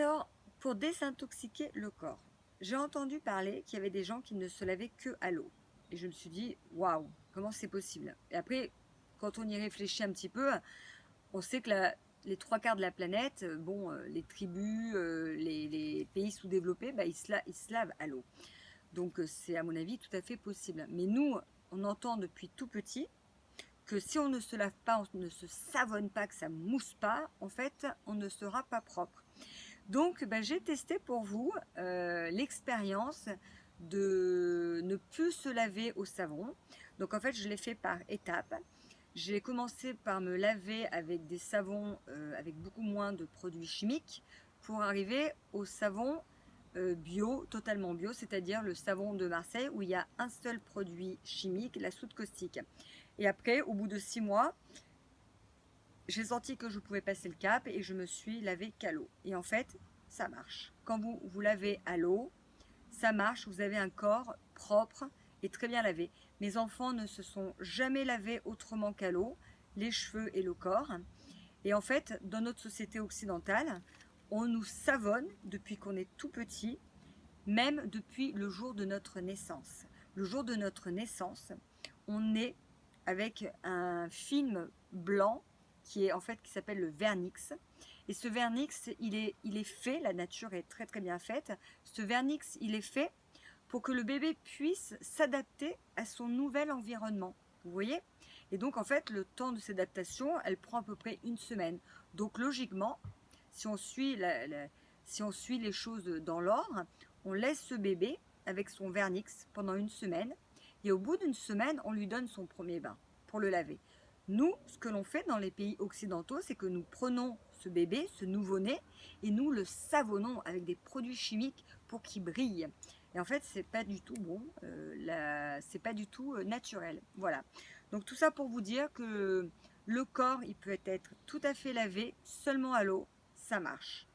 Alors, pour désintoxiquer le corps, j'ai entendu parler qu'il y avait des gens qui ne se lavaient que à l'eau. Et je me suis dit, waouh, comment c'est possible? Et après, quand on y réfléchit un petit peu, on sait que les trois quarts de la planète, bon, les tribus, les pays sous-développés, bah, ils se lavent à l'eau. Donc, c'est à mon avis tout à fait possible. Mais nous, on entend depuis tout petit que si on ne se lave pas, on ne se savonne pas, que ça mousse pas, en fait, on ne sera pas propre. Donc, bah, j'ai testé pour vous l'expérience de ne plus se laver au savon. Donc, en fait, je l'ai fait par étapes. J'ai commencé par me laver avec des savons avec beaucoup moins de produits chimiques pour arriver au savon bio, totalement bio, c'est-à-dire le savon de Marseille où il y a un seul produit chimique, la soude caustique. Et après, au bout de 6 mois, j'ai senti que je pouvais passer le cap et je me suis lavé qu'à l'eau. Et en fait, ça marche. Quand vous vous lavez à l'eau, ça marche. Vous avez un corps propre et très bien lavé. Mes enfants ne se sont jamais lavés autrement qu'à l'eau, les cheveux et le corps. Et en fait, dans notre société occidentale, on nous savonne depuis qu'on est tout petit, même depuis le jour de notre naissance. Le jour de notre naissance, on est avec un film blanc qui s'appelle le vernix. Et ce vernix, il est fait, la nature est très très bien faite. Ce vernix, il est fait pour que le bébé puisse s'adapter à son nouvel environnement. Vous voyez? Et donc en fait, le temps de cette adaptation, elle prend à peu près une semaine. Donc logiquement, si on suit, si on suit les choses dans l'ordre, on laisse ce bébé avec son vernix pendant une semaine. Et au bout d'une semaine, on lui donne son premier bain pour le laver. Nous, ce que l'on fait dans les pays occidentaux, c'est que nous prenons ce bébé, ce nouveau-né, et nous le savonnons avec des produits chimiques pour qu'il brille. Et en fait, c'est pas du tout bon, c'est pas du tout naturel. Voilà. Donc tout ça pour vous dire que le corps, il peut être tout à fait lavé seulement à l'eau, ça marche.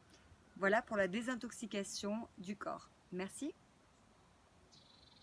Voilà pour la désintoxication du corps. Merci.